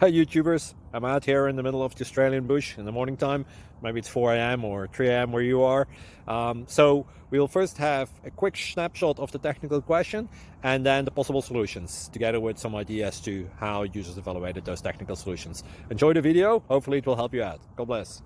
Hi YouTubers, I'm out here in the middle of the Australian bush in the morning time. Maybe it's 4 a.m. or 3 a.m. where you are. So we'll first have a quick snapshot of the technical question and then the possible solutions, together with some ideas to how users evaluated those technical solutions. Enjoy the video, hopefully it will help you out. God bless.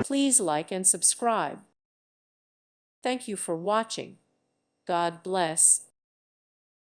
Please like and subscribe. Thank you for watching. God bless.